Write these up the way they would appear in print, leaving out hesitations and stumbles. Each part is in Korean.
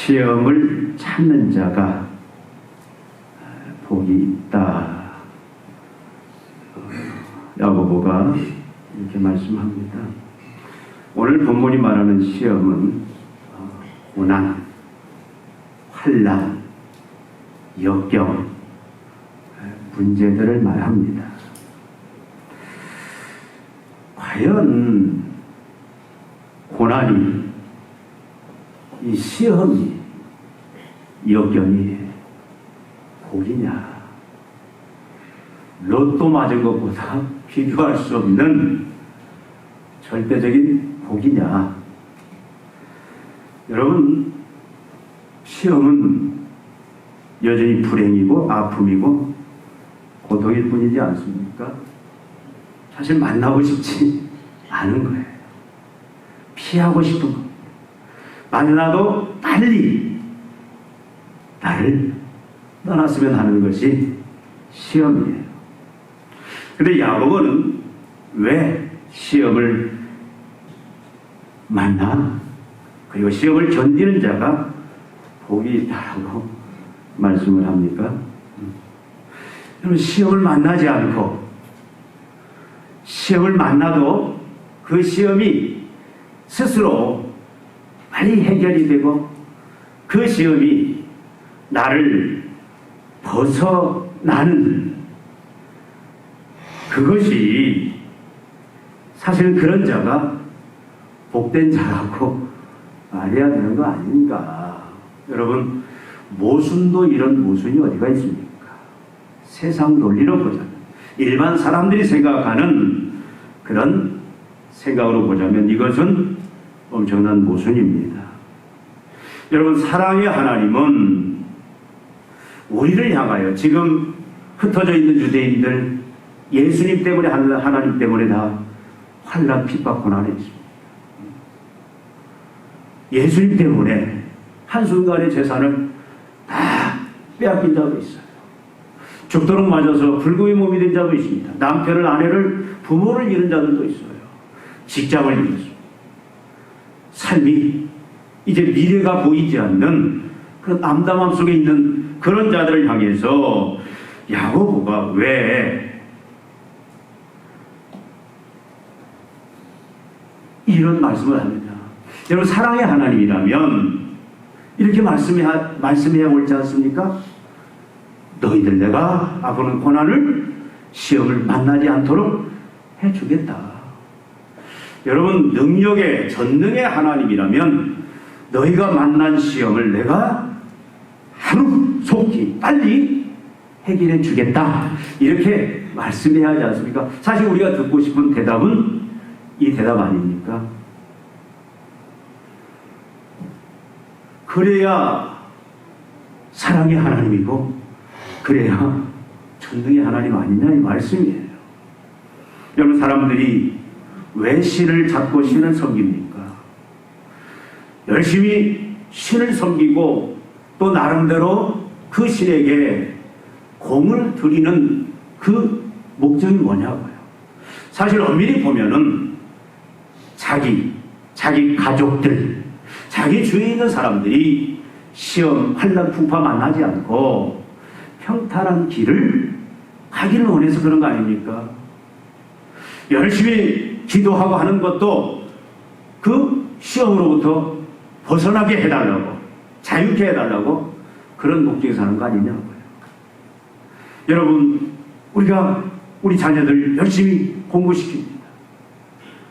시험을 참는 자가 복이 있다. 야고보가 이렇게 말씀합니다. 오늘 본문이 말하는 시험은 고난, 환난, 역경, 문제들을 말합니다. 과연 고난이, 이 시험이, 역경이 복이냐? 로또 맞은 것보다 비교할 수 없는 절대적인 복이냐? 여러분, 시험은 여전히 불행이고 아픔이고 고통일 뿐이지 않습니까? 사실 만나고 싶지 않은 거예요. 피하고 싶은 겁니다. 만나도 빨리 나를 떠났으면 하는 것이 시험이에요. 그런데 야고보는 왜 시험을 만나? 그리고 시험을 견디는 자가 복이 있다라고 말씀을 합니까? 여러분, 시험을 만나지 않고 시험을 만나도 그 시험이 스스로 빨리 해결이 되고 그 시험이 나를 벗어나는 그것이 사실 그런 자가 복된 자라고 말해야 되는 거 아닌가. 여러분, 모순도 이런 모순이 어디가 있습니까? 세상 논리로 보자면, 일반 사람들이 생각하는 그런 생각으로 보자면 이것은 엄청난 모순입니다. 여러분, 사랑의 하나님은 우리를 향하여 지금 흩어져 있는 유대인들, 예수님 때문에, 하나님 때문에 다 환난, 핍박, 고난에 있습니다. 예수님 때문에 한순간의 재산을 다 빼앗긴 자도 있어요. 죽도록 맞아서 불구의 몸이 된 자도 있습니다. 남편을, 아내를, 부모를 잃은 자들도 있어요. 직장을 잃었습니다. 삶이 이제 미래가 보이지 않는 그런 암담함 속에 있는 그런 자들을 향해서 야고보가 왜 이런 말씀을 하느냐. 여러분, 사랑의 하나님이라면 이렇게 말씀해야 옳지 않습니까? 너희들 내가 앞으로는 고난을, 시험을 만나지 않도록 해주겠다. 여러분, 능력의, 전능의 하나님이라면 너희가 만난 시험을 내가 하루속히 빨리 해결해 주겠다. 이렇게 말씀해야 하지 않습니까? 사실 우리가 듣고 싶은 대답은 이 대답 아닙니까? 그래야 사랑의 하나님이고 그래야 전능의 하나님 아니냐 이 말씀이에요. 여러분, 사람들이 왜 신을 찾고 신을 섬깁니까? 열심히 신을 섬기고 또 나름대로 그 신에게 공을 드리는 그 목적이 뭐냐고요. 사실 엄밀히 보면은 자기 가족들, 자기 주위에 있는 사람들이 시험, 환난, 풍파 만나지 않고 평탄한 길을 가기를 원해서 그런 거 아닙니까? 열심히 기도하고 하는 것도 그 시험으로부터 벗어나게 해달라고, 자유케 해달라고 그런 목적에서 하는 거 아니냐고요. 여러분, 우리가 우리 자녀들 열심히 공부시킵니다.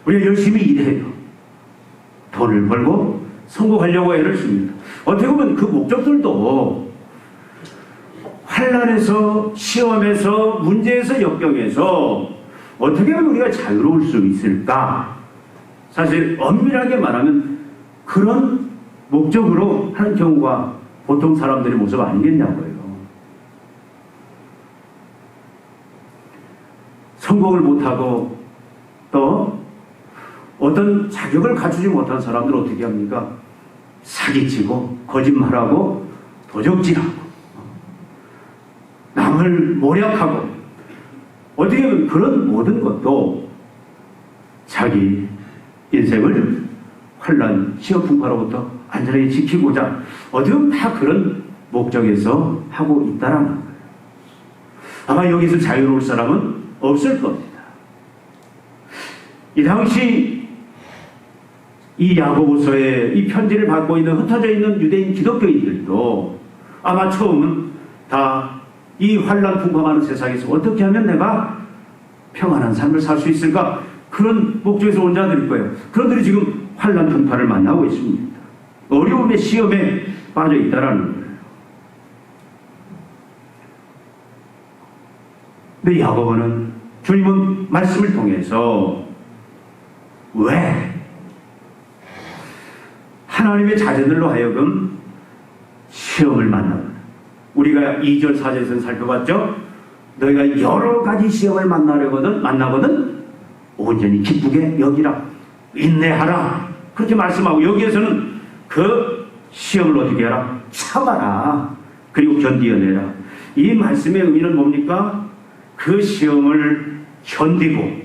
우리가 열심히 일해요. 돈을 벌고 성공하려고 애를 씁니다. 어떻게 보면 그 목적들도 환난에서, 시험에서, 문제에서, 역경에서 어떻게 하면 우리가 자유로울 수 있을까? 사실 엄밀하게 말하면 그런 목적으로 하는 경우가 보통 사람들의 모습 아니겠냐고요. 성공을 못하고 또 어떤 자격을 갖추지 못한 사람들 어떻게 합니까? 사기치고 거짓말하고 도적질하고 남을 모략하고 어떻게 보면 그런 모든 것도 자기 인생을 환난, 시험 풍파로부터 안전하게 지키고자 어떻게 보면 다 그런 목적에서 하고 있다라는 거예요. 아마 여기서 자유로울 사람은 없을 겁니다. 이 당시 이 야고보서의 이 편지를 받고 있는 흩어져 있는 유대인 기독교인들도 아마 처음은 다 이 환난 풍파하는 세상에서 어떻게 하면 내가 평안한 삶을 살 수 있을까? 그런 목적에서 온 자들일 거예요. 그런들이 지금 환난 풍파를 만나고 있습니다. 어려움의 시험에 빠져 있다라는 거예요. 근데 야고보는 주님은 말씀을 통해서 왜 하나님의 자녀들로 하여금 시험을 만나는, 우리가 2절 4절에서 살펴봤죠. 너희가 여러 가지 시험을 만나거든 온전히 기쁘게 여기라, 인내하라, 그렇게 말씀하고, 여기에서는 그 시험을 어떻게 하라? 참아라, 그리고 견디어내라. 이 말씀의 의미는 뭡니까? 그 시험을 견디고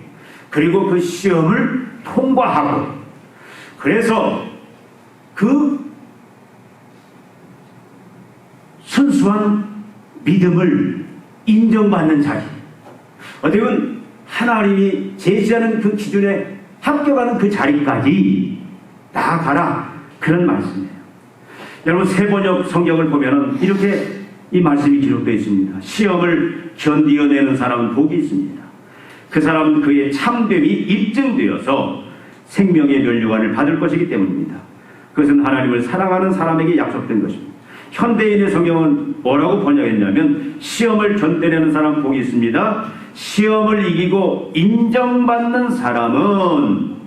그리고 그 시험을 통과하고, 그래서 그 순수한 믿음을 인정받는 자리, 어떻게 보면 하나님이 제시하는 그 기준에 합격하는 그 자리까지 나아가라, 그런 말씀이에요. 여러분, 세번역 성경을 보면은 이렇게 이 말씀이 기록되어 있습니다. 시험을 견디어내는 사람은 복이 있습니다. 그 사람은 그의 참됨이 입증되어서 생명의 면류관을 받을 것이기 때문입니다. 그것은 하나님을 사랑하는 사람에게 약속된 것입니다. 현대인의 성경은 뭐라고 번역했냐면, 시험을 견뎌내는 사람 복이 있습니다. 시험을 이기고 인정받는 사람은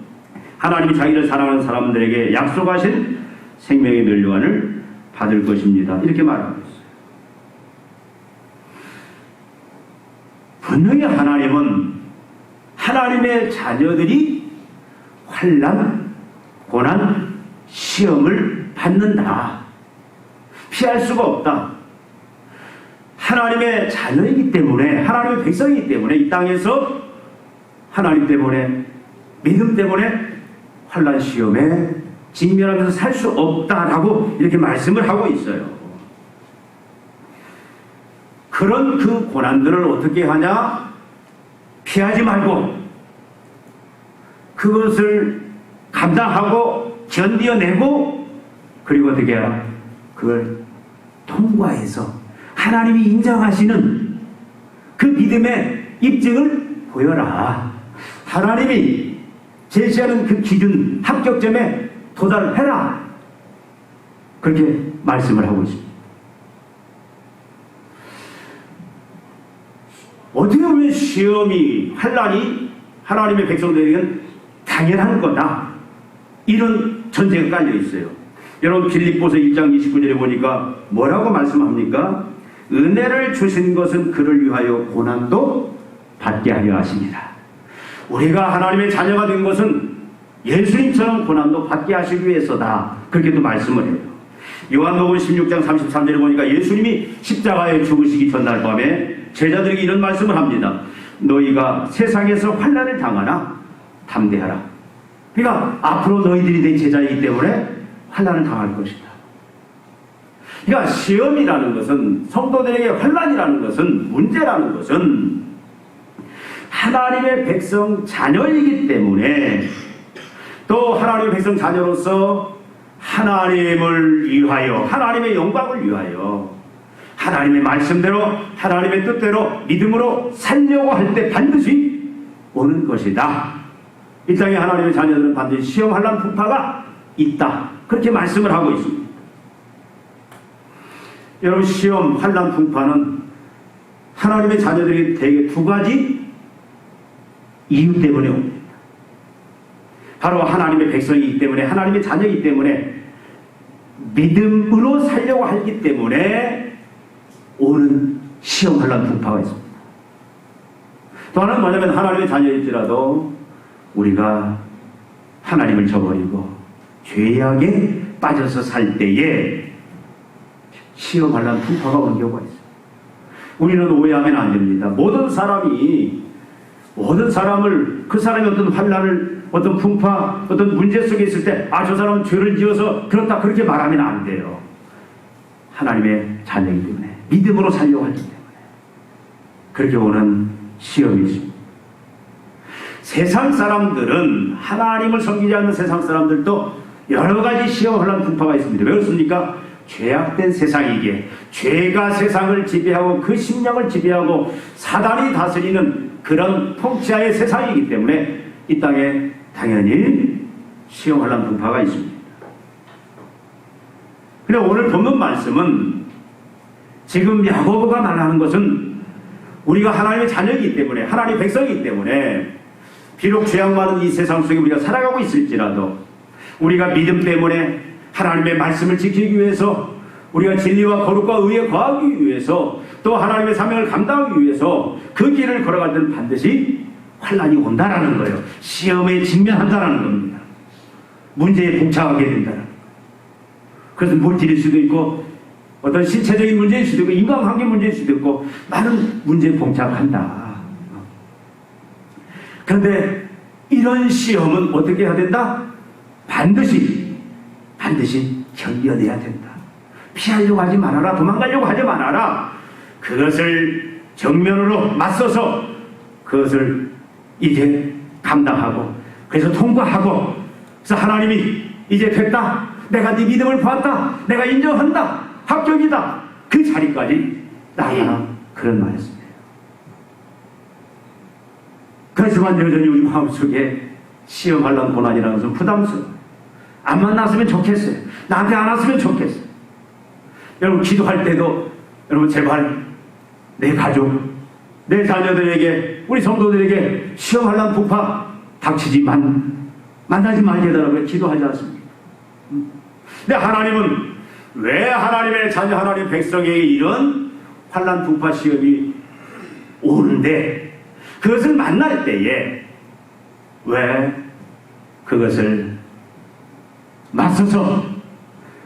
하나님이 자기를 사랑하는 사람들에게 약속하신 생명의 면류관을 받을 것입니다. 이렇게 말하고 있어요. 분명히 하나님은 하나님의 자녀들이 환난, 고난, 시험을 받는다. 피할 수가 없다. 하나님의 자녀이기 때문에, 하나님의 백성이기 때문에 이 땅에서 하나님 때문에, 믿음 때문에 환난 시험에 직면하면서 살 수 없다라고 이렇게 말씀을 하고 있어요. 그런 그 고난들을 어떻게 하냐? 피하지 말고 그것을 감당하고 견디어내고, 그리고 어떻게 해야? 그걸 통과해서 하나님이 인정하시는 그 믿음의 입증을 보여라. 하나님이 제시하는 그 기준 합격점에 도달해라. 그렇게 말씀을 하고 있습니다. 어떻게 보면 시험이, 환난이 하나님의 백성들에게는 당연한 거다, 이런 전제가 깔려 있어요. 여러분, 빌립보서 1장 29절에 보니까 뭐라고 말씀합니까? 은혜를 주신 것은 그를 위하여 고난도 받게 하려 하십니다. 우리가 하나님의 자녀가 된 것은 예수님처럼 고난도 받게 하시기 위해서다, 그렇게 또 말씀을 해요. 요한복음 16장 33절에 보니까 예수님이 십자가에 죽으시기 전날 밤에 제자들에게 이런 말씀을 합니다. 너희가 세상에서 환난을 당하나 담대하라. 그러니까 앞으로 너희들이 내 제자이기 때문에 환난을 당할 것이다. 그러니까 시험이라는 것은, 성도들에게 환난이라는 것은, 문제라는 것은 하나님의 백성 자녀이기 때문에, 또 하나님의 백성 자녀로서 하나님을 위하여, 하나님의 영광을 위하여, 하나님의 말씀대로, 하나님의 뜻대로 믿음으로 살려고 할 때 반드시 오는 것이다. 이 땅에 하나님의 자녀들은 반드시 시험, 환난, 풍파가 있다, 그렇게 말씀을 하고 있습니다. 여러분, 시험, 환난, 풍파는 하나님의 자녀들이 대개 두 가지 이유 때문에 옵니다. 바로 하나님의 백성이기 때문에, 하나님의 자녀이기 때문에, 믿음으로 살려고 하기 때문에 오는 시험, 환난, 풍파가 있습니다. 또 하나는 뭐냐면, 하나님의 자녀일지라도 우리가 하나님을 저버리고 죄악에 빠져서 살 때에 시험, 환난, 풍파가 오는 경우가 있어요. 우리는 오해하면 안 됩니다. 모든 사람을 그 사람이 어떤 환난을 어떤 풍파, 어떤 문제 속에 있을 때, 저 사람은 죄를 지어서 그렇다, 그렇게 말하면 안 돼요. 하나님의 자녀이기 때문에, 믿음으로 살려고 하기 때문에. 그렇게 오는 시험이 있습니다. 세상 사람들은, 하나님을 섬기지 않는 세상 사람들도 여러 가지 시험, 혼란, 풍파가 있습니다. 왜 그렇습니까? 죄악된 세상이기에, 죄가 세상을 지배하고 그 심령을 지배하고 사단이 다스리는 그런 통치하의 세상이기 때문에 이 땅에 당연히 시험, 혼란, 풍파가 있습니다. 그런데 오늘 본문 말씀은 지금 야고보가 말하는 것은 우리가 하나님의 자녀이기 때문에, 하나님의 백성이기 때문에 비록 죄악 많은 이 세상 속에 우리가 살아가고 있을지라도 우리가 믿음 때문에 하나님의 말씀을 지키기 위해서, 우리가 진리와 거룩과 의에 거하기 위해서, 또 하나님의 사명을 감당하기 위해서 그 길을 걸어갈 때는 반드시 환난이 온다라는 거예요. 시험에 직면한다라는 겁니다. 문제에 봉착하게 된다는 거예요. 그래서 물질일 수도 있고, 어떤 신체적인 문제일 수도 있고, 인간관계 문제일 수도 있고, 많은 문제에 봉착한다. 그런데 이런 시험은 어떻게 해야 된다? 반드시 견뎌내야 된다. 피하려고 하지 말아라. 도망가려고 하지 말아라. 그것을 정면으로 맞서서 그것을 이제 감당하고, 그래서 통과하고, 그래서 하나님이 이제 됐다. 내가 네 믿음을 봤다. 내가 인정한다. 합격이다. 그 자리까지 나아가라. 그런 말이었습니다. 그렇지만 여전히 우리 마음속에 시험, 환난, 고난이라는 것은 부담스러워요. 안 만났으면 좋겠어요. 나한테 안 왔으면 좋겠어요. 여러분, 기도할 때도 여러분 제발 내 가족, 내 자녀들에게, 우리 성도들에게 시험, 환난, 풍파 닥치지만 만나지 말게 해달라고 기도하지 않습니까? 근데 하나님은 왜 하나님의 자녀, 하나님의 백성에게 이런 환난, 풍파, 시험이 오는데 그것을 만날 때에 왜 그것을 맞서서,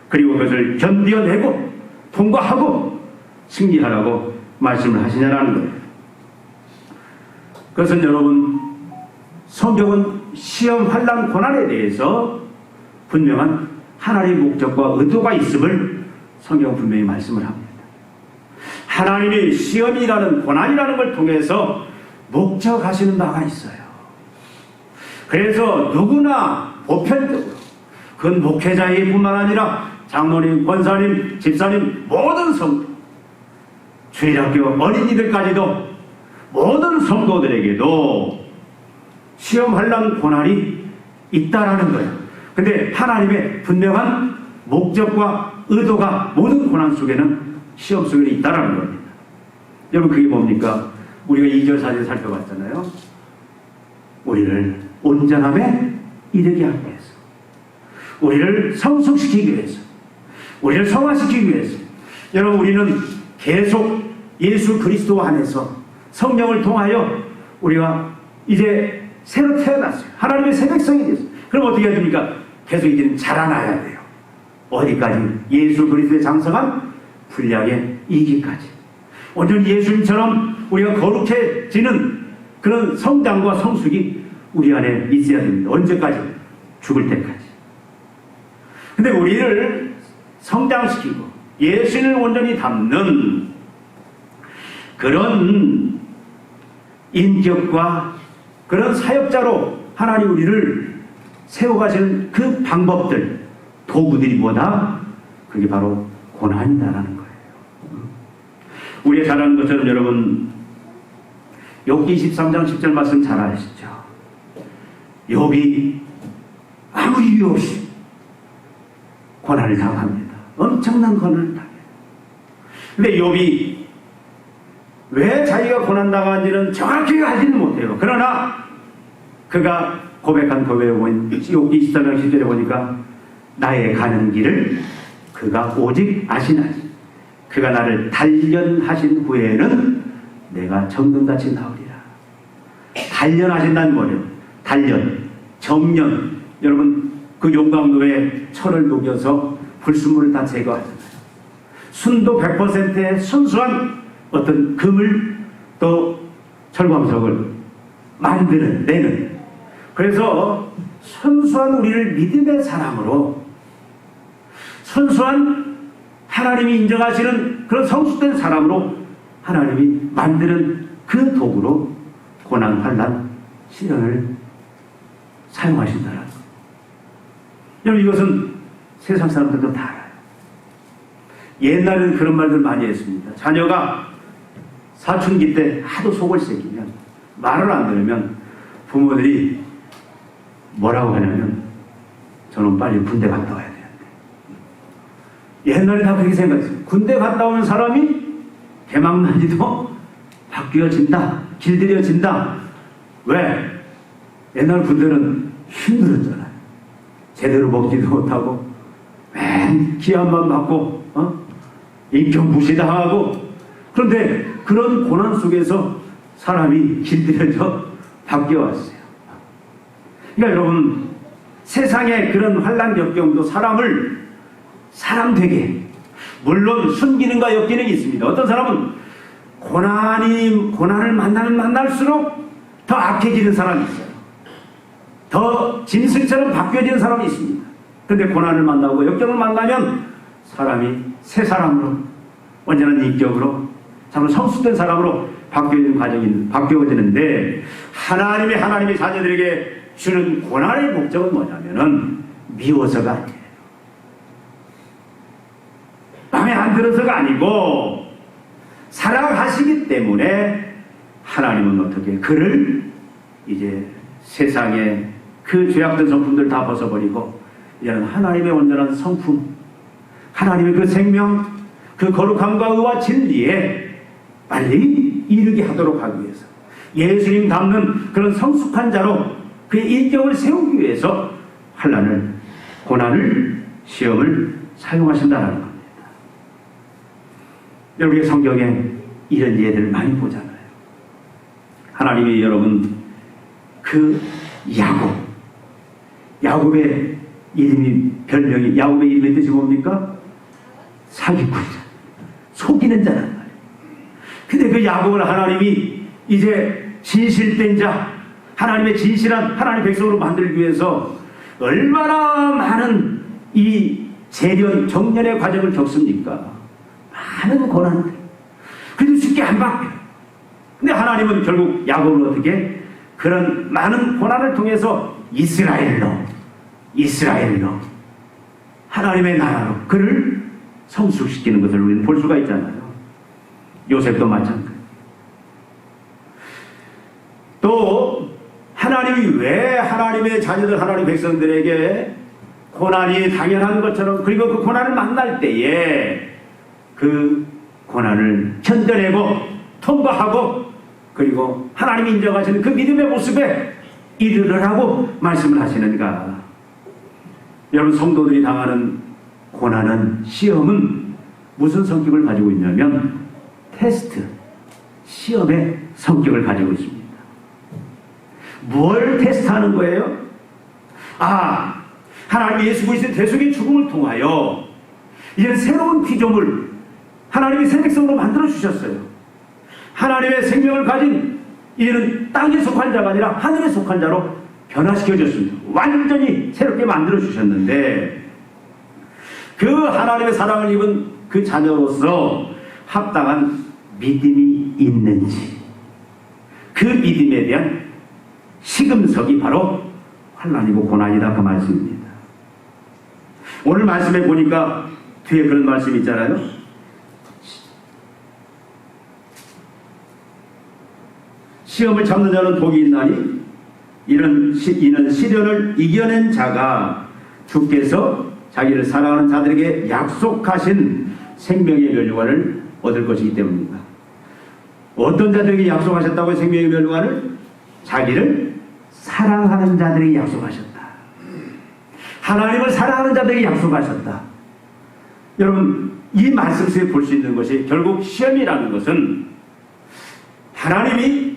그리고 그것을 견뎌내고 통과하고 승리하라고 말씀을 하시냐라는 거예요. 그것은 여러분, 성경은 시험, 환난, 고난에 대해서 분명한 하나님의 목적과 의도가 있음을 성경은 분명히 말씀을 합니다. 하나님이 시험이라는, 고난이라는 걸 통해서 목적하시는 바가 있어요. 그래서 누구나 보편적으로, 그건 목회자일 뿐만 아니라 장로님, 권사님, 집사님, 모든 성도, 주일학교 어린이들까지도 모든 성도들에게도 시험, 환난, 고난이 있다라는 거예요. 근데 하나님의 분명한 목적과 의도가 모든 고난 속에는, 시험 속에는 있다라는 겁니다. 여러분, 그게 뭡니까? 우리가 2절 4절 살펴봤잖아요. 우리를 온전함에 이르게 하기 위해서, 우리를 성숙시키기 위해서, 우리를 성화시키기 위해서. 여러분, 우리는 계속 예수 그리스도 안에서 성령을 통하여 우리가 이제 새로 태어났어요. 하나님의 새 백성이 됐어요. 그럼 어떻게 해야 됩니까? 계속 이제는 자라나야 돼요. 어디까지? 예수 그리스도의 장성한 분량에 이기까지. 온전히 예수님처럼 우리가 거룩해지는 그런 성장과 성숙이 우리 안에 있어야 됩니다. 언제까지? 죽을 때까지. 근데 우리를 성장시키고 예수를 온전히 담는 그런 인격과 그런 사역자로 하나님 우리를 세워가시는 그 방법들, 도구들이 뭐다? 그게 바로 고난이다라는 거예요. 우리가 잘 아는 것처럼 여러분, 욥기 13장 10절 말씀 잘 아시죠? 욥이 아무 이유 없이 고난을 당합니다. 엄청난 고난을 당해요. 근데 욥이 왜 자기가 고난당한지는 정확히 알지는 못해요. 그러나 그가 고백한 고백에 보면 욥기 14장 10절에 보니까 나의 가는 길을 그가 오직 아시나니 그가 나를 단련하신 후에는 내가 정금같이 나오리라. 단련하신다는 거예요. 단련, 정년. 여러분, 그 용광로에 철을 녹여서 불순물을 다 제거하잖아요. 순도 100%의 순수한 어떤 금을 또 철광석을 만드는, 내는 그래서 순수한 우리를 믿음의 사람으로, 순수한 하나님이 인정하시는 그런 성숙된 사람으로 하나님이 만드는 그 도구로 고난, 환난, 시련을 사용하신다는 것. 여러분, 이것은 세상 사람들도 다 알아요. 옛날에는 그런 말들 많이 했습니다. 자녀가 사춘기 때 하도 속을 새기면, 말을 안 들으면 부모들이 뭐라고 하냐면, 저는 빨리 군대 갔다 와야 되는데. 옛날에 다 그렇게 생각했어요. 군대 갔다 오는 사람이 개망난이도 바뀌어진다, 길들여진다. 왜? 옛날 군대는 힘들었잖아요. 제대로 먹지도 못하고 맨 기합만 받고 인격 무시당하고. 그런데 그런 고난 속에서 사람이 길들여져 바뀌어왔어요. 그러니까 여러분, 세상의 그런 환난 역경도 사람을 사람 되게, 물론 순기능과 역기능이 있습니다. 어떤 사람은 고난을 만날수록 더 악해지는 사람이 있어요. 더 짐승처럼 바뀌어지는 사람이 있습니다. 그런데 고난을 만나고 역경을 만나면 사람이 새 사람으로, 완전한 인격으로, 참 성숙된 사람으로 바뀌어지는데, 하나님의 자녀들에게 주는 고난의 목적은 뭐냐면은 미워서가 아니에요. 마음에 안 들어서가 아니고 사랑하시기 때문에 하나님은 어떻게 그를 이제 세상에 그 죄악된 성품들 다 벗어버리고 이제는 하나님의 온전한 성품, 하나님의 그 생명, 그 거룩함과 의와 진리에 빨리 이르게 하도록 하기 위해서, 예수님 닮는 그런 성숙한 자로 그의 인격을 세우기 위해서 환난을, 고난을, 시험을 사용하신다는 겁니다. 여러분의 성경에 이런 예들을 많이 보잖아요. 하나님이 여러분 그 야곱의 이름이, 별명이, 야곱의 이름의 뜻이 뭡니까? 사기꾼, 속이는 자란 말이에요. 근데 그 야곱을 하나님이 이제 진실된 자, 하나님의 진실한 하나님 백성으로 만들기 위해서 얼마나 많은 이 재련, 정련의 과정을 겪습니까? 많은 고난들. 그래도 쉽게 안 바뀌어요. 근데 하나님은 결국 야곱을 어떻게? 그런 많은 고난을 통해서 이스라엘로 하나님의 나라로 그를 성숙시키는 것을 우리는 볼 수가 있잖아요. 요셉도 마찬가지. 또 하나님이 왜 하나님의 자녀들, 하나님 백성들에게 고난이 당연한 것처럼, 그리고 그 고난을 만날 때에 그 고난을 견뎌내고 통과하고 그리고 하나님이 인정하시는 그 믿음의 모습에 이르르라고 말씀을 하시는가? 여러분, 성도들이 당하는 고난은, 시험은 무슨 성격을 가지고 있냐면 테스트, 시험의 성격을 가지고 있습니다. 뭘 테스트하는 거예요? 하나님이 예수 그리스도의 대속의 죽음을 통하여 이런 새로운 피조물, 하나님이 새 백성으로 만들어 주셨어요. 하나님의 생명을 가진 이는 땅에 속한 자가 아니라 하늘에 속한 자로 변화시켜 줬습니다. 완전히 새롭게 만들어 주셨는데, 그 하나님의 사랑을 입은 그 자녀로서 합당한 믿음이 있는지, 그 믿음에 대한 시금석이 바로 환난이고 고난이다, 그 말씀입니다. 오늘 말씀에 보니까 뒤에 그런 말씀이 있잖아요. 시험을 참는 자는 복이 있나니 이는 시련을 이겨낸 자가 주께서 자기를 사랑하는 자들에게 약속하신 생명의 멸류관을 얻을 것이기 때문입니다. 어떤 자들에게 약속하셨다고요? 생명의 멸류관을? 자기를 사랑하는 자들에게 약속하셨다. 하나님을 사랑하는 자들에게 약속하셨다. 여러분, 이 말씀 속에 볼 수 있는 것이, 결국 시험이라는 것은 하나님이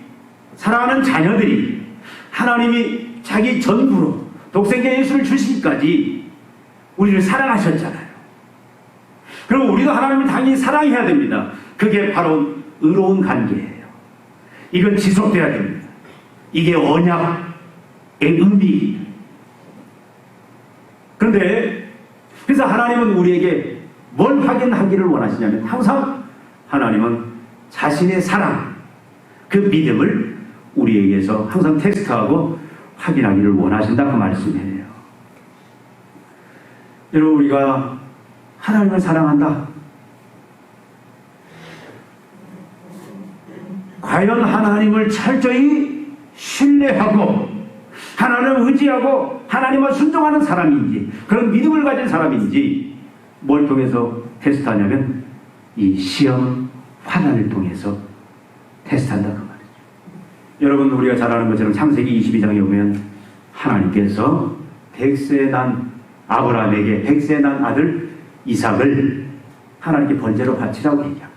사랑하는 자녀들이 하나님이 자기 전부로 독생자 예수를 주시기까지 우리를 사랑하셨잖아요. 그리고 우리도 하나님을 당연히 사랑해야 됩니다. 그게 바로 의로운 관계예요. 이건 지속돼야 됩니다. 이게 언약, 의미. 그런데 그래서 하나님은 우리에게 뭘 확인하기를 원하시냐면 항상 하나님은 자신의 사랑, 그 믿음을 우리에게서 항상 테스트하고 확인하기를 원하신다 그 말씀이에요. 여러분, 우리가 하나님을 사랑한다. 과연 하나님을 철저히 신뢰하고 하나님을 의지하고 하나님을 순종하는 사람인지, 그런 믿음을 가진 사람인지 뭘 통해서 테스트하냐면 이 시험, 환난을 통해서 테스트한다 그 말이죠. 여러분, 우리가 잘 아는 것처럼 창세기 22장에 보면 하나님께서 100세 난 아브라함에게 100세 난 아들 이삭을 하나님께 번제로 바치라고 얘기합니다.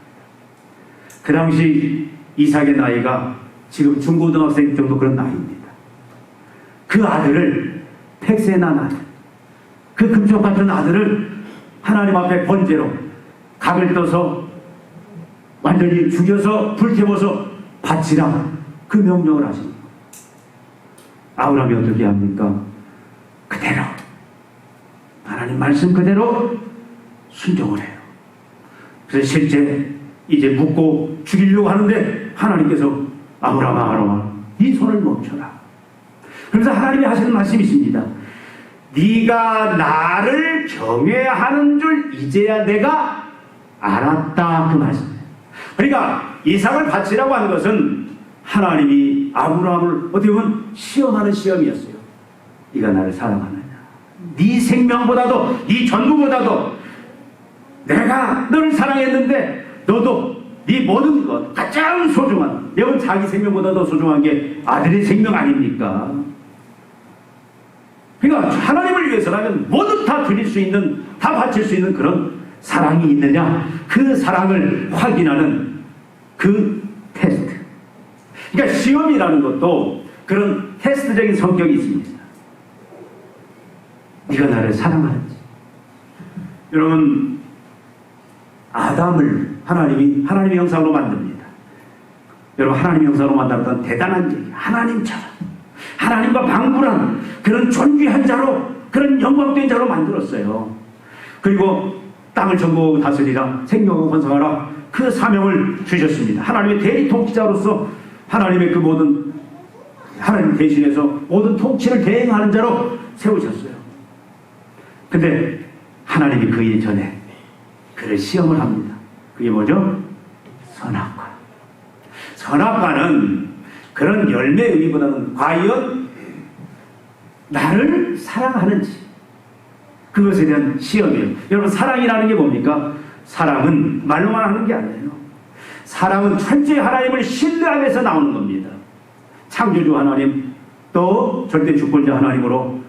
그 당시 이삭의 나이가 지금 중고등학생 정도 그런 나이입니다. 그 아들을 100세 난 아들, 그 금쪽 같은 아들을 하나님 앞에 번제로 각을 떠서 완전히 죽여서 불태워서 바치라 그 명령을 하십니다. 아브라함이 어떻게 합니까? 그대로 하나님 말씀 그대로 순종을 해요. 그래서 실제 이제 묻고 죽이려고 하는데 하나님께서 아브라함아 네 손을 멈춰라. 그래서 하나님이 하시는 말씀이 있습니다. 네가 나를 경외하는 줄 이제야 내가 알았다 그 말씀이에요. 그러니까 이삭을 바치라고 하는 것은 하나님이 아브라함을 어떻게 보면 시험하는 시험이었어요. 네가 나를 사랑하느냐, 네 생명보다도 네 전부보다도 내가 너를 사랑했는데 너도 네 모든 것 가장 소중한, 여러분 자기 생명보다 더 소중한 게 아들의 생명 아닙니까? 그러니까 하나님을 위해서라면 모두 다 드릴 수 있는, 다 바칠 수 있는 그런 사랑이 있느냐, 그 사랑을 확인하는 그 테스트. 그러니까 시험이라는 것도 그런 테스트적인 성격이 있습니다. 네가 나를 사랑하는지. 여러분, 아담을 하나님의 형상으로 만듭니다. 여러분, 하나님의 형상으로 만들었던 대단한 얘기, 하나님처럼 하나님과 방불한 그런 존귀한 자로, 그런 영광된 자로 만들었어요. 그리고 땅을 전부 다스리라, 생명을 번성하라, 그 사명을 주셨습니다. 하나님의 대리 통치자로서 하나님의 그 모든, 하나님 대신해서 모든 통치를 대행하는 자로 세우셨어요. 근데 하나님이 그 이전에 그를 시험을 합니다. 그게 뭐죠? 선악과. 선악과는 그런 열매의 의미보다는 과연 나를 사랑하는지, 그것에 대한 시험이에요. 여러분, 사랑이라는 게 뭡니까? 사랑은 말로만 하는 게 아니에요. 사랑은 철저히 하나님을 신뢰하면서 나오는 겁니다. 창조주 하나님, 또 절대 주권자 하나님으로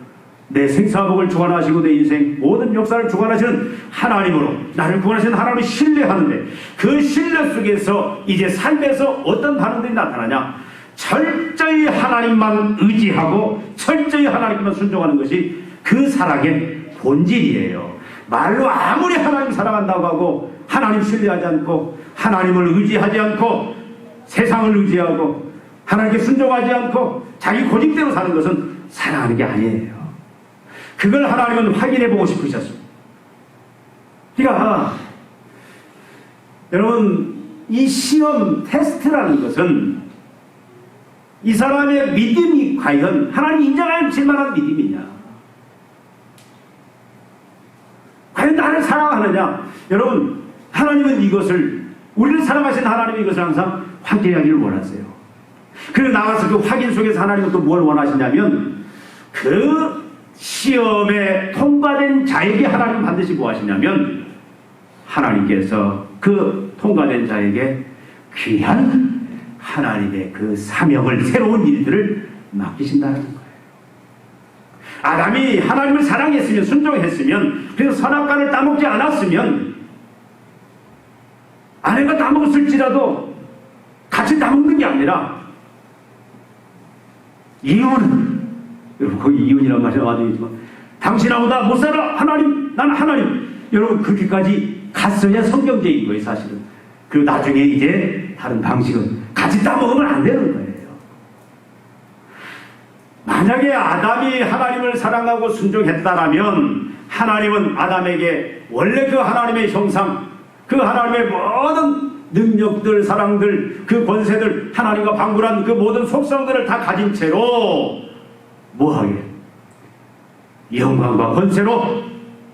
내 생사복을 주관하시고 내 인생 모든 역사를 주관하시는 하나님으로, 나를 구원하시는 하나님을 신뢰하는데, 그 신뢰 속에서 이제 삶에서 어떤 반응들이 나타나냐? 철저히 하나님만 의지하고 철저히 하나님만 순종하는 것이 그 사랑의 본질이에요. 말로 아무리 하나님 사랑한다고 하고 하나님 신뢰하지 않고 하나님을 의지하지 않고 세상을 의지하고 하나님께 순종하지 않고 자기 고집대로 사는 것은 사랑하는 게 아니에요. 그걸 하나님은 확인해 보고 싶으셨습니다. 그러니까 여러분, 이 시험 테스트라는 것은 이 사람의 믿음이 과연 하나님 인정하실 만한 믿음이냐, 과연 나를 사랑하느냐. 여러분, 하나님은 이것을, 우리를 사랑하신 하나님이 이것을 항상 확인하기를 원하세요. 그리고 나와서 그 확인 속에서 하나님은 또 뭘 원하시냐면, 그 시험에 통과된 자에게 하나님 반드시 뭐 하시냐면, 하나님께서 그 통과된 자에게 귀한 하나님의 그 사명을, 새로운 일들을 맡기신다는 거예요. 아담이 하나님을 사랑했으면, 순종했으면, 그래서 선악과를 따먹지 않았으면, 아내가 따먹었을지라도 같이 따먹는 게 아니라, 이혼은, 여러분 거기 이혼이라는 말이 나와있지만, 당신하고나 못 살아, 하나님, 나는 하나님. 여러분, 그렇게까지 갔어야 성경제인 거예요, 사실은. 그리고 나중에 이제 다른 방식은 같이 따먹으면 안 되는 거예요. 만약에 아담이 하나님을 사랑하고 순종했다라면 하나님은 아담에게 원래 그 하나님의 형상, 그 하나님의 모든 능력들, 사랑들, 그 권세들, 하나님과 방불한 그 모든 속성들을 다 가진 채로 뭐하게? 영광과 권세로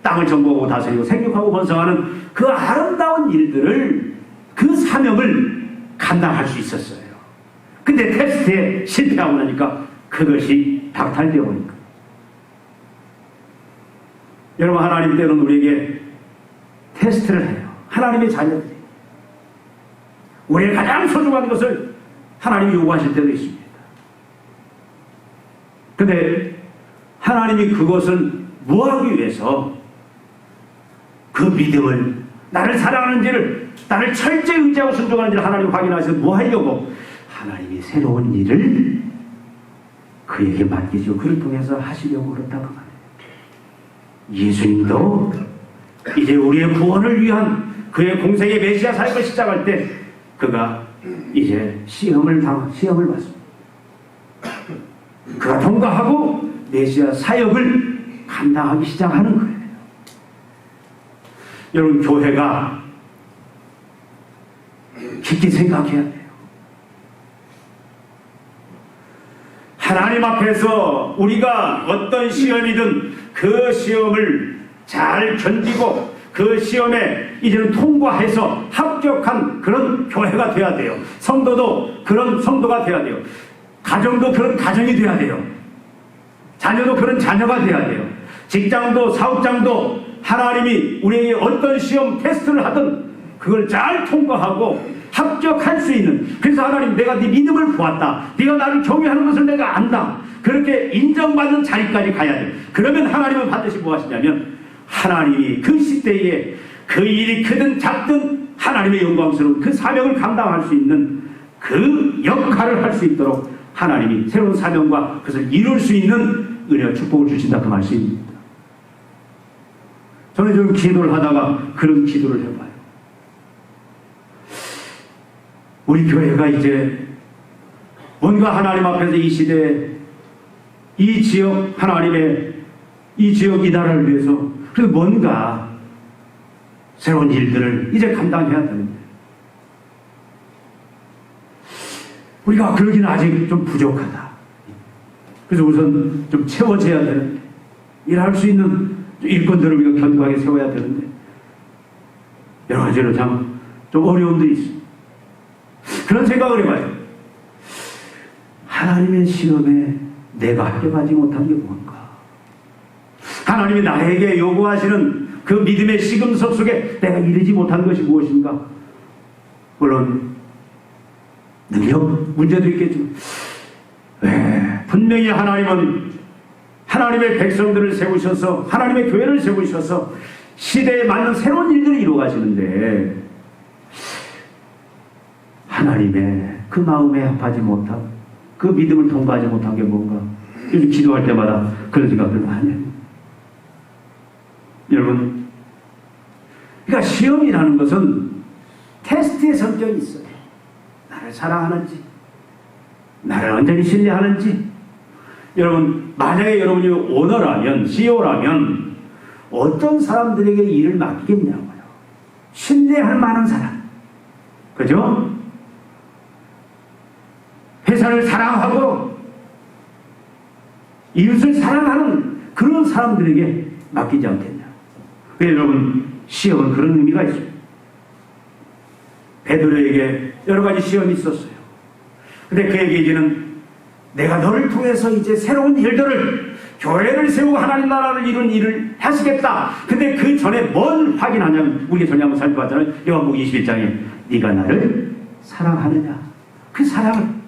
땅을 정복하고 다스리고 생육하고 번성하는 그 아름다운 일들을, 그 사명을 감당할 수 있었어요. 근데 테스트에 실패하고 나니까 그것이 박탈되어 버린 거예요. 여러분, 하나님 때로는 우리에게 테스트를 해요. 하나님의 자녀들이 우리의 가장 소중한 것을 하나님이 요구하실 때도 있습니다. 근데 하나님이 그것을 뭐하기 위해서 그 믿음을, 나를 사랑하는지를, 나를 철저히 의지하고 순종하는지를 하나님 확인하셔서 뭐 하려고? 하나님이 새로운 일을 그에게 맡기시고 그를 통해서 하시려고 그렇다고 말해요. 예수님도 이제 우리의 구원을 위한 그의 공생의 메시아 사역을 시작할 때 그가 이제 시험을 받습니다. 그가 통과하고 메시아 사역을 감당하기 시작하는 거예요. 여러분, 교회가 깊게 생각해야 돼요. 하나님 앞에서 우리가 어떤 시험이든 그 시험을 잘 견디고 그 시험에 이제는 통과해서 합격한 그런 교회가 돼야 돼요. 성도도 그런 성도가 돼야 돼요. 가정도 그런 가정이 돼야 돼요. 자녀도 그런 자녀가 돼야 돼요. 직장도 사업장도 하나님이 우리에게 어떤 시험 테스트를 하든 그걸 잘 통과하고 합격할 수 있는, 그래서 하나님, 내가 네 믿음을 보았다, 네가 나를 경외하는 것을 내가 안다, 그렇게 인정받는 자리까지 가야 돼요. 그러면 하나님은 반드시 뭐 하시냐면 하나님이 그 시대에 그 일이 크든 작든 하나님의 영광스러운 그 사명을 감당할 수 있는 그 역할을 할 수 있도록 하나님이 새로운 사명과 그것을 이룰 수 있는 은혜와 축복을 주신다, 그 말씀입니다. 저는 좀 기도를 하다가 그런 기도를 해봐요. 우리 교회가 이제 뭔가 하나님 앞에서 이 시대에 이 지역, 하나님의 이 지역, 이 나라를 위해서 그래서 뭔가 새로운 일들을 이제 감당해야 되는데 우리가 그러기는 아직 좀 부족하다. 그래서 우선 좀 채워져야 되는데, 일할 수 있는 일꾼들을 우리가 견고하게 세워야 되는데 여러 가지로 참 좀 어려움들이 있습니다. 그런 생각을 해봐요. 하나님의 시험에 내가 합격하지 못한 게 뭔가? 하나님이 나에게 요구하시는 그 믿음의 시금석 속에 내가 이르지 못한 것이 무엇인가? 물론 능력 문제도 있겠지만 분명히 하나님은 하나님의 백성들을 세우셔서 하나님의 교회를 세우셔서 시대에 맞는 새로운 일들을 이루어 가시는데 하나님의 그 마음에 합하지 못한, 그 믿음을 통과하지 못한 게 뭔가? 요즘 기도할 때마다 그런 생각들 많이 해요. 여러분, 그러니까 시험이라는 것은 테스트의 성격이 있어요. 나를 사랑하는지, 나를 완전히 신뢰하는지. 여러분, 만약에 여러분이 오너라면, CEO라면 어떤 사람들에게 일을 맡기겠냐고요. 신뢰할 만한 사람. 그죠? 회사를 사랑하고 이웃을 사랑하는 그런 사람들에게 맡기지 않겠냐. 여러분, 시험은 그런 의미가 있어요. 베드로에게 여러 가지 시험이 있었어요. 근데 그에게 이제는 내가 너를 통해서 이제 새로운 일들을, 교회를 세우고 하나님 나라를 이룬 일을 하시겠다. 근데 그 전에 뭘 확인하냐면, 우리가 전에 한번 살펴봤잖아요. 요한복음 21장에 네가 나를 사랑하느냐. 그 사랑을,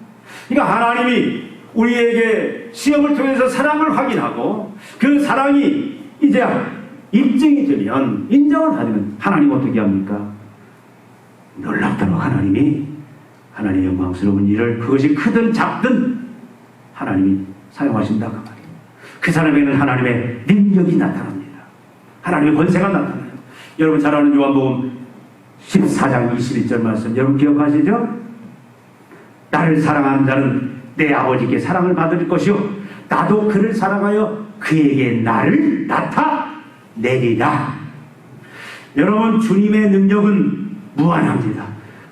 그러니까 하나님이 우리에게 시험을 통해서 사랑을 확인하고 그 사랑이 이제 입증이 되면, 인정을 받으면 하나님 어떻게 합니까? 놀랍도록 하나님이 하나님의 영광스러운 일을, 그것이 크든 작든 하나님이 사용하신다 그 말이에요. 그 사람에게는 하나님의 능력이 나타납니다. 하나님의 권세가 나타나요. 여러분 잘 아는 요한복음 14장 21절 말씀 여러분 기억하시죠? 나를 사랑하는 자는 내 아버지께 사랑을 받을 것이요 나도 그를 사랑하여 그에게 나를 나타내리라. 여러분, 주님의 능력은 무한합니다.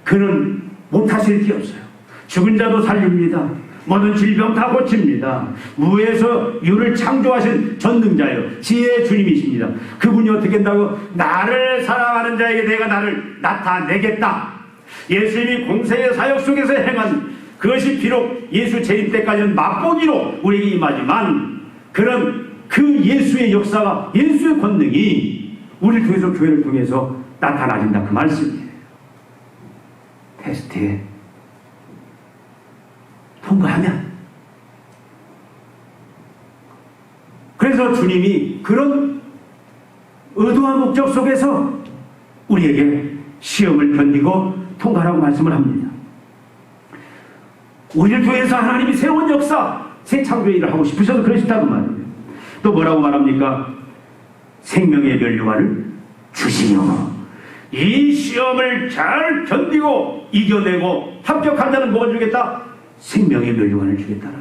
그는 못하실 게 없어요. 죽은 자도 살립니다. 모든 질병 다 고칩니다. 무에서 유를 창조하신 전능자요, 지혜의 주님이십니다. 그분이 어떻게 한다고? 나를 사랑하는 자에게 내가 나를 나타내겠다. 예수님이 공생의 사역 속에서 행한 그것이 비록 예수 재림 때까지는 맛보기로 우리에게 임하지만, 그런 그 예수의 역사가, 예수의 권능이 우리를 통해서, 교회를 통해서 나타나진다, 그 말씀이에요. 테스트에 통과하면. 그래서 주님이 그런 의도와 목적 속에서 우리에게 시험을 견디고 통과하라고 말씀을 합니다. 우리를 통해서 하나님이 세운 역사, 새 창조의 일을 하고 싶으셔서 그러시다고 말이에요. 또 뭐라고 말합니까? 생명의 면류관을 주시며 이 시험을 잘 견디고 이겨내고 합격한 자는 뭐가 주겠다? 생명의 면류관을 주겠다라.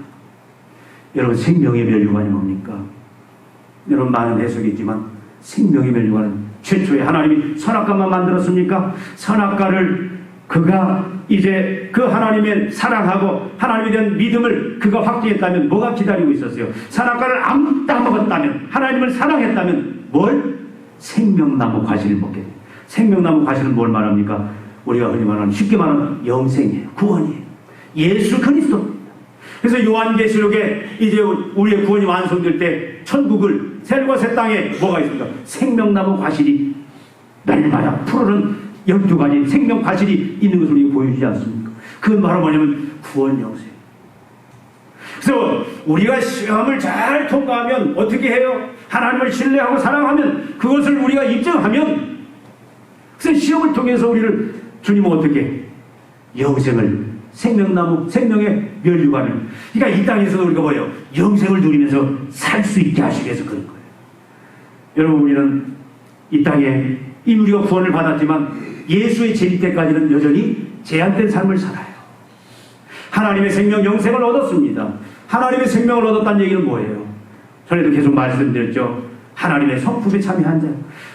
여러분, 생명의 면류관이 뭡니까? 여러분, 많은 해석이 있지만 생명의 면류관은 최초에 하나님이 선악과만 만들었습니까? 선악과를 그가 이제 그 하나님의 사랑하고 하나님에 대한 믿음을 그가 확증했다면 뭐가 기다리고 있었어요? 선악과를 안 따먹었다면, 하나님을 사랑했다면 뭘? 생명나무 과실을 먹게 돼요. 생명나무 과실은 뭘 말합니까? 우리가 흔히 말하는, 쉽게 말하는 영생이에요. 구원이에요. 예수 그리스도입니다. 그래서 요한계시록에 이제 우리의 구원이 완성될 때 천국을, 새하늘과 새 땅에 뭐가 있습니까? 생명나무 과실이 날마다 푸르른 12가지 생명 과실이 있는 것을 우리가 보여주지 않습니까? 그건 바로 뭐냐면 구원 영생. 그래서 우리가 시험을 잘 통과하면 어떻게 해요? 하나님을 신뢰하고 사랑하면, 그것을 우리가 입증하면, 그래서 시험을 통해서 우리를 주님은 어떻게 영생을, 생명나무, 생명의 면류관을, 그러니까 이 땅에서도 우리가 뭐예요? 영생을 누리면서 살 수 있게 하시기 위해서 그런 거예요. 여러분, 우리는 이 땅에 이미 우리가 구원을 받았지만 예수의 재림 때까지는 여전히 제한된 삶을 살아요. 하나님의 생명, 영생을 얻었습니다. 하나님의 생명을 얻었다는 얘기는 뭐예요? 전에도 계속 말씀드렸죠. 하나님의 성품에 참여한 자,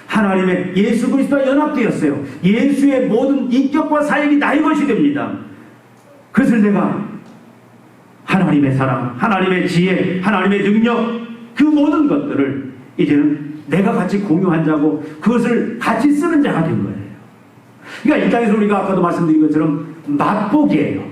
하나님의 예수 그리스도와 연합되었어요. 예수의 모든 인격과 사역이 나의 것이 됩니다. 그것을 내가 하나님의 사랑, 하나님의 지혜, 하나님의 능력, 그 모든 것들을 이제는 내가 같이 공유한 자고 그것을 같이 쓰는 자가 된 거예요. 그러니까 이 땅에서 우리가 아까도 말씀드린 것처럼 맛보기예요.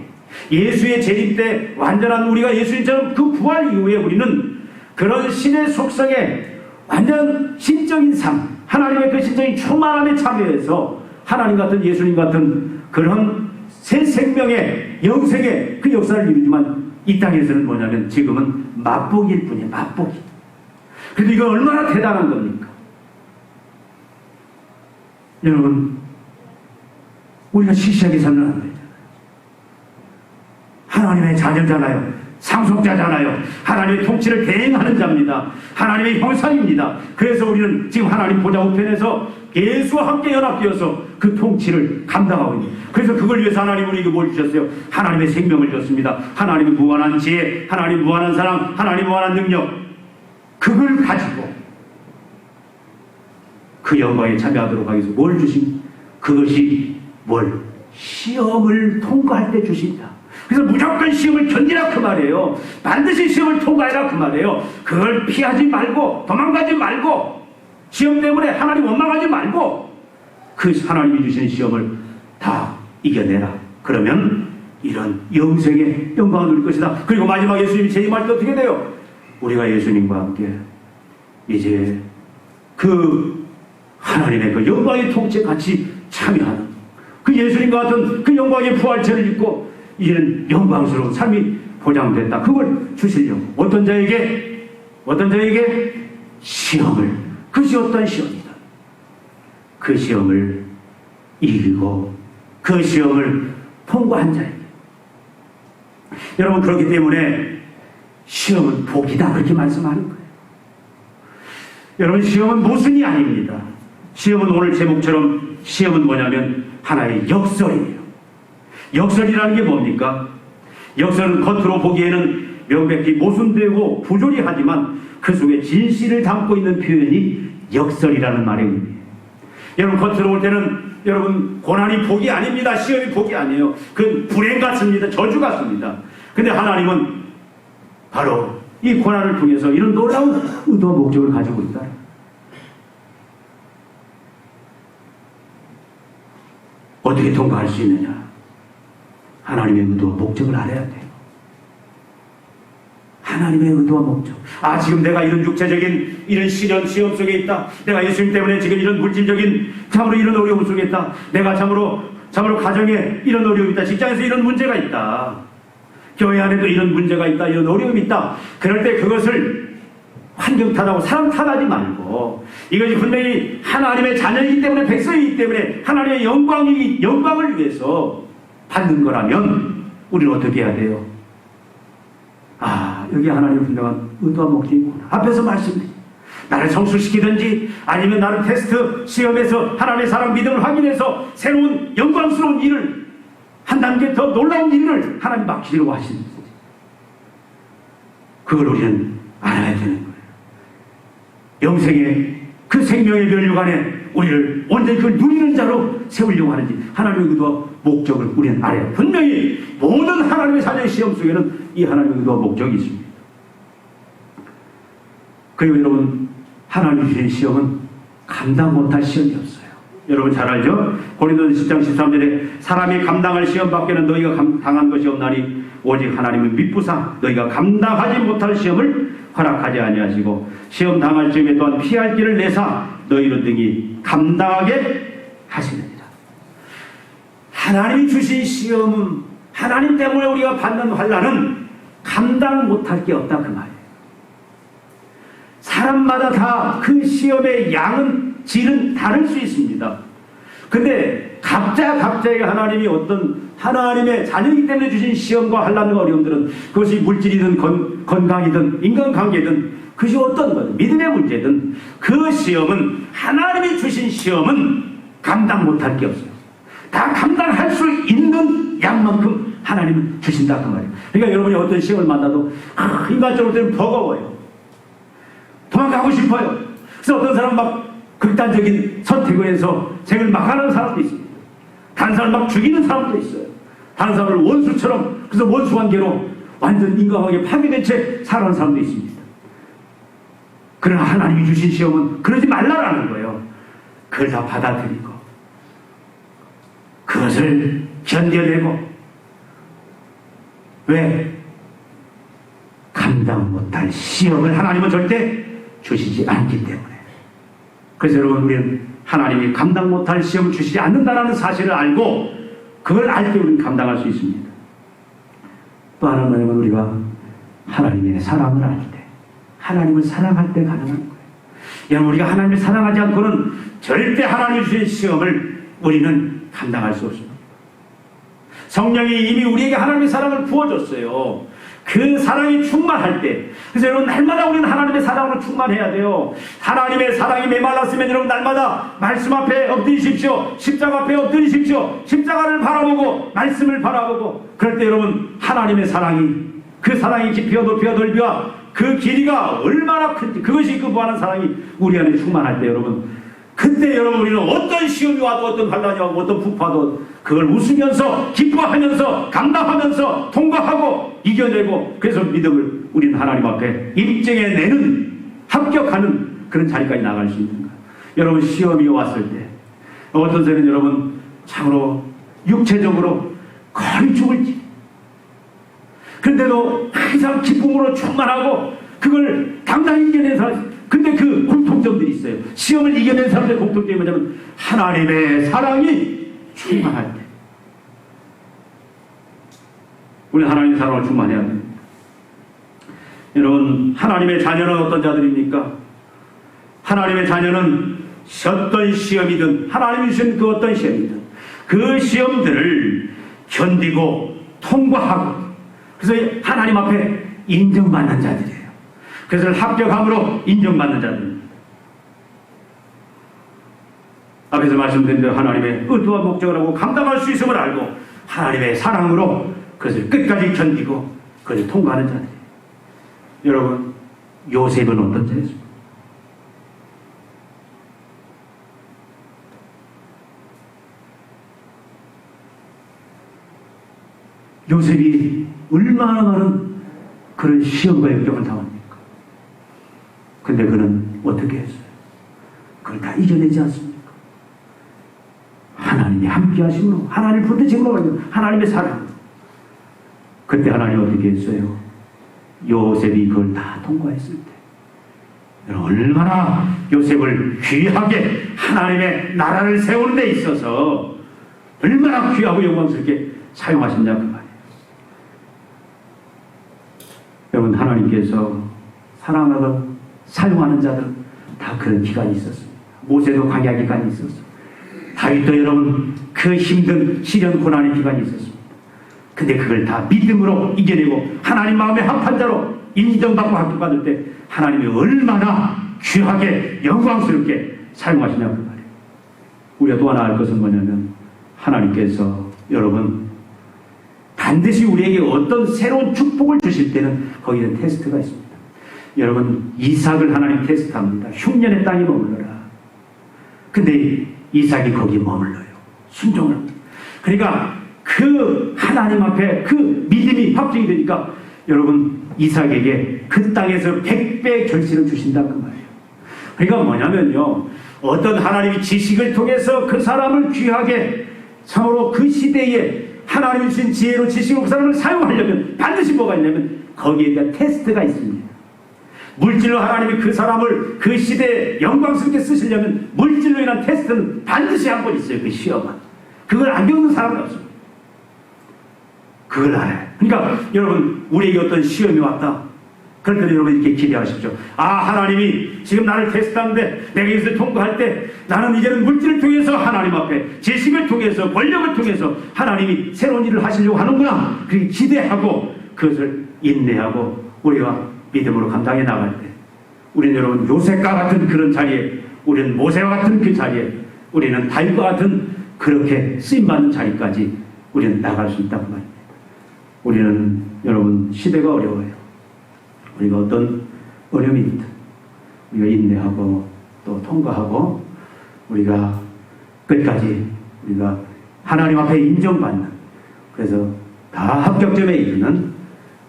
예수의 재림 때 완전한 우리가 예수님처럼 그 부활 이후에 우리는 그런 신의 속성에 완전 신적인 삶, 하나님의 그 신적인 충만함에 참여해서 하나님 같은, 예수님 같은 그런 새 생명의 영생의 그 역사를 이루지만, 이 땅에서는 뭐냐면 지금은 맛보기일 뿐이에요. 맛보기. 그런데 이건 얼마나 대단한 겁니까? 여러분, 우리가 시시하게 살면 안 되잖아요. 하나님의 자녀잖아요. 상속자잖아요. 하나님의 통치를 대행하는 자입니다. 하나님의 형상입니다. 그래서 우리는 지금 하나님 보좌 우편에서 예수와 함께 연합되어서 그 통치를 감당하고 있습니다. 그래서 그걸 위해서 하나님 우리에게 뭘 주셨어요? 하나님의 생명을 줬습니다. 하나님의 무한한 지혜, 하나님 무한한 사랑, 하나님 무한한 능력, 그걸 가지고 그 영광에 참여하도록 하기 위해서 뭘 주십니까? 그것이 뭘? 시험을 통과할 때 주신다. 그래서 무조건 시험을 견디라 그 말이에요. 반드시 시험을 통과해라 그 말이에요. 그걸 피하지 말고 도망가지 말고 시험 때문에 하나님 원망하지 말고 그 하나님이 주시는 시험을 다 이겨내라. 그러면 이런 영생의 영광을 누릴 것이다. 그리고 마지막 예수님이 재림할 때 어떻게 돼요? 우리가 예수님과 함께 이제 그 하나님의 그 영광의 통치에 같이 참여하는 그 예수님과 같은 그 영광의 부활체를 입고 이제는 영광스러운 삶이 보장됐다. 그걸 주시려고. 어떤 자에게 시험을, 그것이 어떤 시험이다. 그 시험을 이기고 그 시험을 통과한 자에게. 여러분, 그렇기 때문에 시험은 복이다, 그렇게 말씀하는 거예요. 여러분, 시험은 모순이 아닙니다. 시험은 오늘 제목처럼 시험은 뭐냐면 하나의 역설이에요. 역설이라는 게 뭡니까? 역설은 겉으로 보기에는 명백히 모순되고 부조리하지만 그 속에 진실을 담고 있는 표현이 역설이라는 말의 의미예요. 여러분, 겉으로 볼 때는 여러분 고난이 복이 아닙니다. 시험이 복이 아니에요. 그건 불행 같습니다. 저주 같습니다. 근데 하나님은 바로 이 고난을 통해서 이런 놀라운 의도와 목적을 가지고 있다. 어떻게 통과할 수 있느냐? 하나님의 의도와 목적을 알아야 돼요. 하나님의 의도와 목적. 아, 지금 내가 이런 육체적인 이런 시험 속에 있다. 내가 예수님 때문에 지금 이런 물질적인 참으로 이런 어려움 속에 있다. 내가 참으로 가정에 이런 어려움이 있다. 직장에서 이런 문제가 있다. 교회 안에도 이런 문제가 있다. 이런 어려움이 있다. 그럴 때 그것을 환경 탓하고 사람 탓하지 말고 이것이 분명히 하나님의 자녀이기 때문에 백성이기 때문에 하나님의 영광을 위해서 받는 거라면 우리는 어떻게 해야 돼요? 아, 여기 하나님의 분명한 의도와 목적이 있구나. 앞에서 말씀드린 나를 성숙시키든지 아니면 나를 테스트 시험에서 하나님의 사랑 믿음을 확인해서 새로운 영광스러운 일을 한 단계 더 놀라운 일을 하나님 맡기려고 하시는 거지. 그걸 우리는 알아야 되는 거예요. 영생의 그 생명의 면류관에 우리를 온전히 그걸 누리는 자로 세우려고 하는지 하나님의 의도와 목적을 우리는 알아요. 분명히 모든 하나님의 자녀의 시험 속에는 이 하나님의 의도와 목적이 있습니다. 그리고 여러분, 하나님이 주신 시험은 감당 못할 시험이 없어요. 여러분 잘 알죠? 고린도서 10장 13절에 사람이 감당할 시험 밖에는 너희가 당한 것이 없나니 오직 하나님은 미쁘사 너희가 감당하지 못할 시험을 허락하지 아니하시고 시험 당할 즈음에 또한 피할 길을 내사 너희로 등이 감당하게 하시느니라. 하나님이 주신 시험은 하나님 때문에 우리가 받는 환난은 감당 못할 게 없다 그 말이에요. 사람마다 다 그 시험의 양은 질은 다를 수 있습니다. 근데 각자에게 하나님이 어떤 하나님의 자녀이기 때문에 주신 시험과 환난과 어려움들은 그것이 물질이든 건강이든 인간관계든 그것이 어떤 것 믿음의 문제든 그 시험은 하나님이 주신 시험은 감당 못할 게 없어요. 다 감당할 수 있는 양만큼 하나님은 주신다 그 말이에요. 그러니까 여러분이 어떤 시험을 만나도 인간적으로 때는 버거워요. 도망가고 싶어요. 그래서 어떤 사람은 막 극단적인 선택을 해서 생을 막 하는 사람도 있습니다. 다른 사람을 막 죽이는 사람도 있어요. 다른 사람을 원수처럼 그래서 원수관계로 완전 인간관계 파괴된 채 살아가는 사람도 있습니다. 그러나 하나님이 주신 시험은 그러지 말라라는 거예요. 그걸 다 받아들이고 그것을 견뎌내고 왜? 감당 못할 시험을 하나님은 절대 주시지 않기 때문에. 그래서 여러분 우리는 하나님이 감당 못할 시험을 주시지 않는다는 사실을 알고 그걸 알 때 우리는 감당할 수 있습니다. 또 하나는 뭐냐면 우리가 하나님의 사랑을 알 때 하나님을 사랑할 때 가능한 거예요. 여러분 우리가 하나님을 사랑하지 않고는 절대 하나님이 주신 시험을 우리는 감당할 수 없습니다. 성령이 이미 우리에게 하나님의 사랑을 부어줬어요. 그 사랑이 충만할 때 그래서 여러분 날마다 우리는 하나님의 사랑으로 충만해야 돼요. 하나님의 사랑이 메말랐으면 여러분 날마다 말씀 앞에 엎드리십시오. 십자가 앞에 엎드리십시오. 십자가를 바라보고 말씀을 바라보고 그럴 때 여러분 하나님의 사랑이 그 사랑이 깊이와 높이와 넓이와 그 길이가 얼마나 큰지 그것이 그 무한한 사랑이 우리 안에 충만할 때 여러분 그때 여러분 우리는 어떤 시험이 와도 어떤 환난이 와도 어떤 풍파도 그걸 웃으면서 기뻐하면서 감당하면서 통과하고 이겨내고 그래서 믿음을 우리는 하나님 앞에 입증해내는 합격하는 그런 자리까지 나갈 수 있는 거예요. 여러분 시험이 왔을 때 어떤 때는 여러분 참으로 육체적으로 거의 죽을지 근데도 항상 기쁨으로 충만하고 그걸 당당히 이겨낸 사람 근데 그 공통점들이 있어요. 시험을 이겨낸 사람들의 공통점이 뭐냐면 하나님의 사랑이 충만할 때 우리는 하나님의 사랑을 충만해야 됩니다. 여러분 하나님의 자녀는 어떤 자들입니까? 하나님의 자녀는 어떤 시험이든 하나님이 주신 그 어떤 시험이든 그 시험들을 견디고 통과하고 그래서 하나님 앞에 인정받는 자들이에요. 그래서 합격함으로 인정받는 자들입니다. 앞에서 말씀드린 대로 하나님의 의도와 목적을 하고 감당할 수 있음을 알고 하나님의 사랑으로 그것을 끝까지 견디고 그것을 통과하는 자들이에요. 여러분, 요셉은 어떤 자였습니까? 요셉이 얼마나 많은 그런 시험과 역경을 당합니까? 근데 그는 어떻게 했어요? 그걸 다 이겨내지 않습니까? 하나님이 함께 하심으로, 하나님 부르짖음으로, 하나님의 사랑으로. 그때 하나님 어떻게 했어요? 요셉이 그걸 다 통과했을 때 얼마나 요셉을 귀하게 하나님의 나라를 세우는 데 있어서 얼마나 귀하고 영광스럽게 사용하셨냐 그 말이에요. 여러분, 하나님께서 사랑하고 사용하는 자들은 다 그런 기간이 있었습니다. 모세도 광야 기간이 있었어요. 다윗도 여러분 그 힘든 시련 고난의 기간이 있었습니다. 근데 그걸 다 믿음으로 이겨내고 하나님 마음에 합한 자로 인정받고 합격받을 때 하나님이 얼마나 귀하게 영광스럽게 사용하시냐 그 말이에요. 우리가 또 하나 알 것은 뭐냐면 하나님께서 여러분 반드시 우리에게 어떤 새로운 축복을 주실 때는 거기에 테스트가 있습니다. 여러분, 이삭을 하나님 테스트합니다. 흉년의 땅에 머물러라. 근데 이삭이 거기에 머물러요. 순종을 합니다. 그러니까 그 하나님 앞에 그 믿음이 확정이 되니까 여러분, 이삭에게 그 땅에서 100배의 결실을 주신다 그 말이에요. 그러니까 뭐냐면요, 어떤 하나님이 지식을 통해서 그 사람을 귀하게 참으로 그 시대에 하나님이 주신 지혜로 지식으로 그 사람을 사용하려면 반드시 뭐가 있냐면 거기에 대한 테스트가 있습니다. 물질로 하나님이 그 사람을 그 시대에 영광스럽게 쓰시려면 물질로 인한 테스트는 반드시 한 번 있어요. 그 시험은. 그걸 안 겪는 사람은 없습니다. 그걸 알아요. 그러니까 여러분, 우리에게 어떤 시험이 왔다. 그럴 때 여러분 이렇게 기대하십시오. 아, 하나님이 지금 나를 테스트하는데 내가 이것을 통과할 때 나는 이제는 물질을 통해서 하나님 앞에 지식을 통해서 권력을 통해서 하나님이 새로운 일을 하시려고 하는구나. 그렇게 기대하고 그것을 인내하고 우리가 믿음으로 감당해 나갈 때 우리는 여러분 요셉과 같은 그런 자리에, 우리는 모세와 같은 그 자리에, 우리는 다윗과 같은 그렇게 쓰임받는 자리까지 우리는 나갈 수 있다고 말입니다. 우리는 여러분 시대가 어려워요. 우리가 어떤 어려움이 있다. 우리가 인내하고 또 통과하고 우리가 끝까지 우리가 하나님 앞에 인정받는, 그래서 다 합격점에 이르는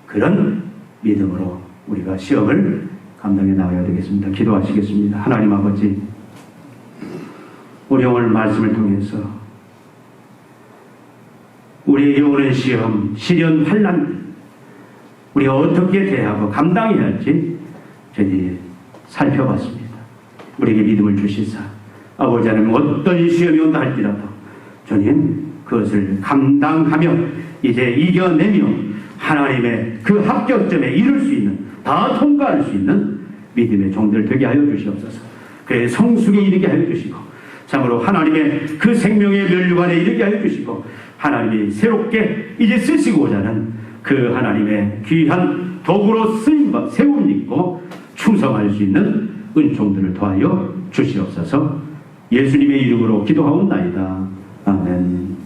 그런 믿음으로 우리가 시험을 감당해 나가야 되겠습니다. 기도하시겠습니다. 하나님 아버지, 우리 오늘 말씀을 통해서 우리에게 오는 시험, 시련, 환난 우리가 어떻게 대하고 감당해야 할지 저희들이 살펴봤습니다. 우리에게 믿음을 주시사 아버지 하나님 어떤 시험이 온다 할지라도 저는 그것을 감당하며 이제 이겨내며 하나님의 그 합격점에 이룰 수 있는, 다 통과할 수 있는 믿음의 종들 되게 하여 주시옵소서. 그의 성숙에 이르게 하여 주시고 참으로 하나님의 그 생명의 면류관에 이르게 하여 주시고 하나님이 새롭게 이제 쓰시고자 하는 그 하나님의 귀한 도구로 쓰임과 세움 있고 충성할 수 있는 은총들을 더하여 주시옵소서. 예수님의 이름으로 기도하옵나이다. 아멘.